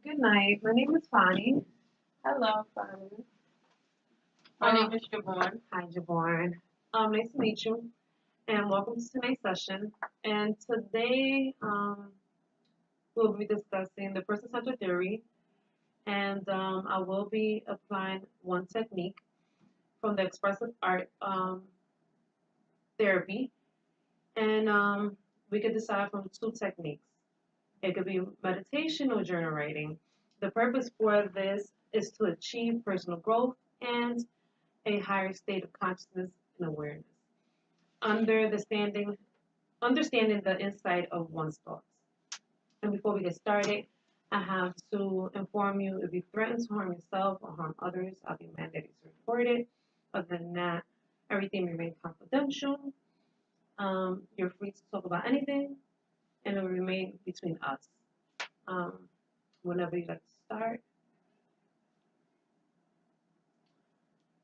Good night. My name is Fanny. Hello, Fanny. My Um, name is Javon. Hi, Jaborn. Nice to meet you, and welcome to tonight's session. And today, we'll be discussing the person-centered theory, and I will be applying one technique from the expressive art therapy, and we could decide from two techniques. It could be meditation or journal writing. The purpose for this is to achieve personal growth and a higher state of consciousness and awareness. Under the standing, understanding the insight of one's thoughts. And before we get started, I have to inform you if you threaten to harm yourself or harm others, I'll be mandated to report it. Other than that, everything remains confidential. You're free to talk about anything, and it will remain between us. Um, Whenever you'd like to start.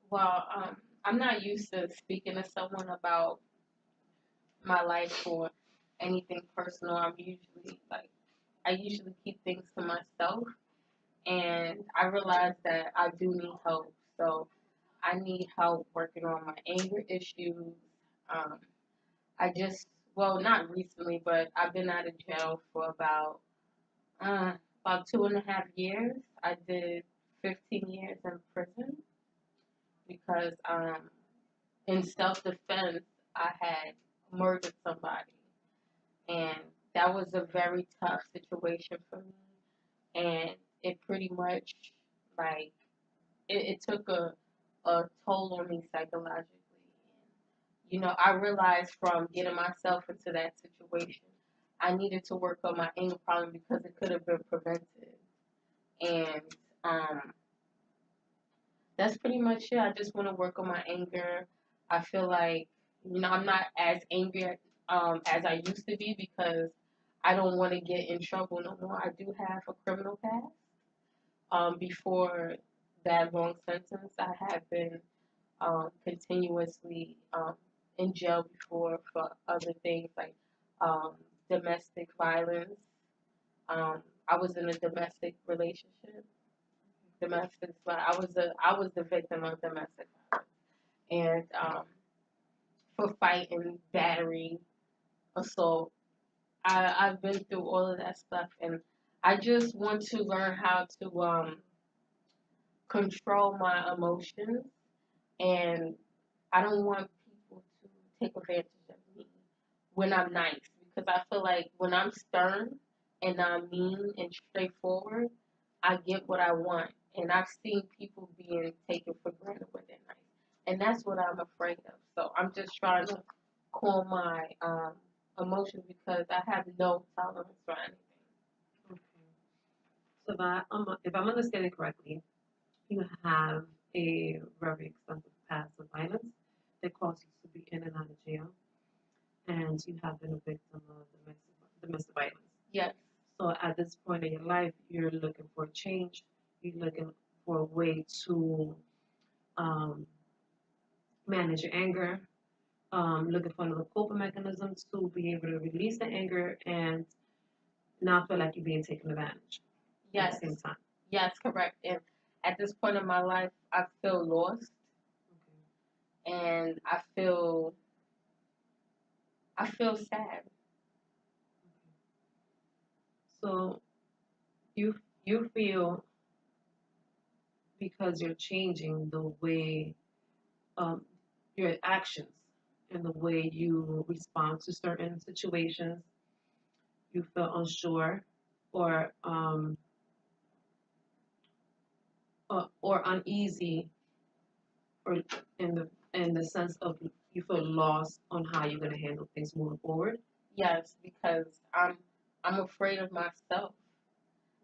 Well, I'm not used to speaking to someone about my life or anything personal. I usually keep things to myself, and I realize that I do need help. So I need help working on my anger issues. Um, I just, well, not recently, but I've been out of jail for uh, about 2.5 years. I did 15 years in prison because in self defense, I had murdered somebody. And that was a very tough situation for me. And it pretty much, like, it took a toll on me psychologically. I realized from getting myself into that situation, I needed to work on my anger problem because it could have been prevented. And um, that's pretty much it. I just want to work on my anger. I feel like, I'm not as angry as I used to be because I don't want to get in trouble no more. I do have a criminal past. Before that long sentence, I have been continuously in jail before for other things like um, domestic violence. I was in a domestic relationship. I was the victim of domestic violence, and for fighting, battery, assault. I've been through all of that stuff, and I just want to learn how to control my emotions, and I don't want people to take advantage of me when I'm nice because I feel like when I'm stern and I'm mean and straightforward, I get what I want. And I've seen people being taken for granted when they're nice. And that's what I'm afraid of. So I'm just trying to calm my emotions because I have no tolerance for anything. Okay. So if I'm understanding correctly, you have a very extensive past of violence that caused you to be in and out of jail, and you have been a victim of domestic violence. Yes. So at this point in your life, you're looking for a change. You're looking for a way to um, manage your anger, looking for another coping mechanism to be able to release the anger and not feel like you're being taken advantage at Yes. the same time. Yes, correct. And at this point in my life, I feel lost and I feel sad. So you feel because you're changing the way um, your actions and the way you respond to certain situations, you feel unsure or or uneasy, or in the sense of you feel lost on how you're going to handle things moving forward. Yes, because I'm afraid of myself.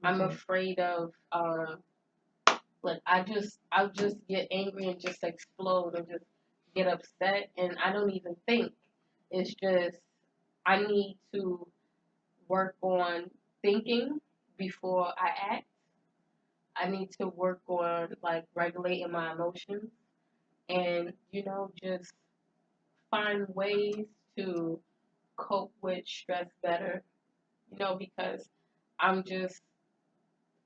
I'm afraid of like I'll just get angry and just explode and just get upset and I don't even think. It's just I need to work on thinking before I act. I need to work on like regulating my emotions and just find ways to cope with stress better, because I'm just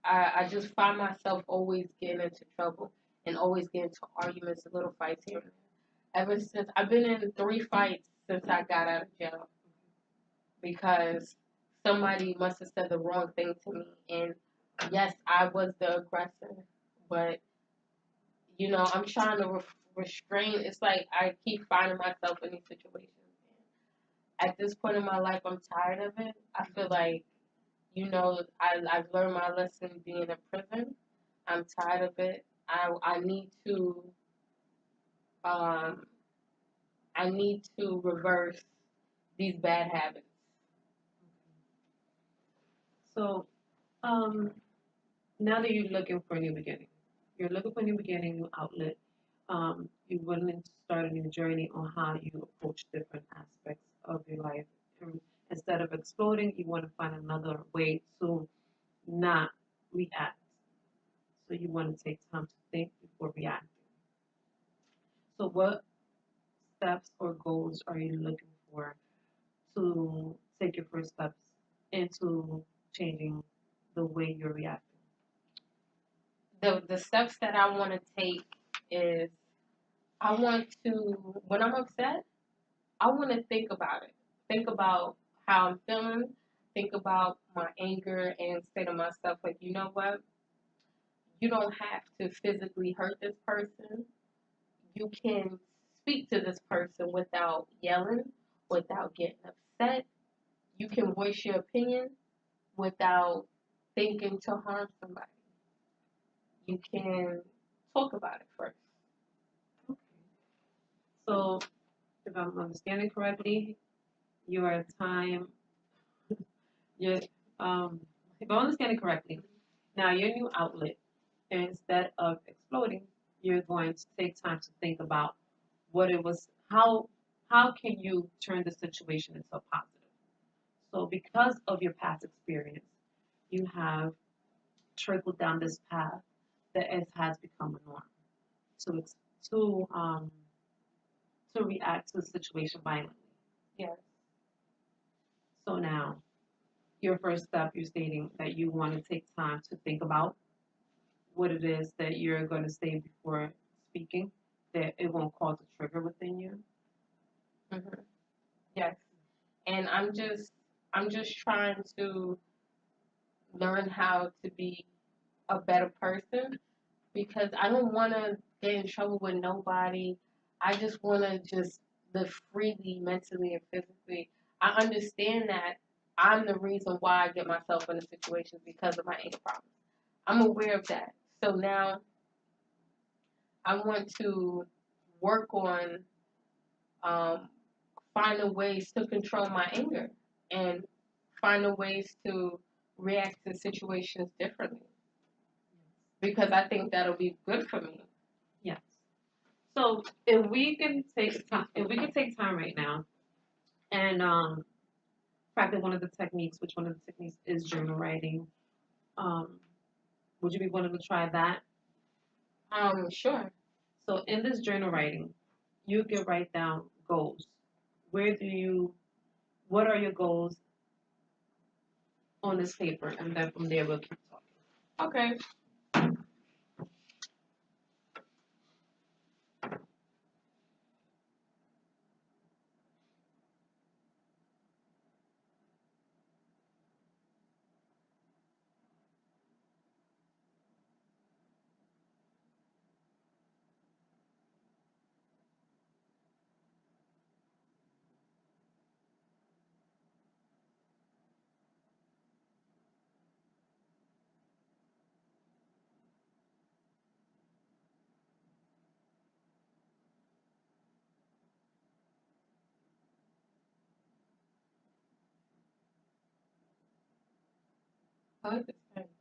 I just find myself always getting into trouble and always getting into arguments and little fights here and there. Ever since I've been in 3 fights since I got out of jail because somebody must have said the wrong thing to me. And yes, I was the aggressor, but I'm trying to restrain. It's like I keep finding myself in these situations. At this point in my life, I'm tired of it. I feel like, I've learned my lesson being in prison. I'm tired of it. I need to um I need to reverse these bad habits. So, um, now that you're looking for a new beginning, you're looking for a new beginning, new outlet. You're willing to start a new journey on how you approach different aspects of your life. Instead of exploding, you want to find another way to not react. So you want to take time to think before reacting. So what steps or goals are you looking for to take your first steps into changing the way you're reacting? The steps that I want to take is I want to when I'm upset, I want to think about it. Think about how I'm feeling. Think about my anger and say to myself, like, you know what? You don't have to physically hurt this person. You can speak to this person without yelling, without getting upset. You can voice your opinion without thinking to harm somebody. You can talk about it first. Okay. So if I'm understanding correctly, your time, your if I'm understanding correctly, now your new outlet, instead of exploding, you're going to take time to think about what it was, how can you turn the situation into a positive? So because of your past experience, you have trickled down this path that it has become a norm to to um to react to the situation violently. Yes. So now, your first step, you're stating that you want to take time to think about what it is that you're going to say before speaking, that it won't cause a trigger within you. Hmm. Yes. And I'm just trying to learn how to be a better person because I don't want to get in trouble with nobody. I just want to just live freely mentally and physically. I understand that I'm the reason why I get myself in the situations because of my anger problems. I'm aware of that. So now I want to work on um, finding ways to control my anger and finding ways to react to situations differently because I think that'll be good for me. Yes. So if we can take time right now and practice one of the techniques, which one of the techniques is journal writing. Um, would you be willing to try that? Sure. So in this journal writing, you can write down goals. Where do you, what are your goals on this paper? And then from there we'll keep talking. Okay. I like this pen.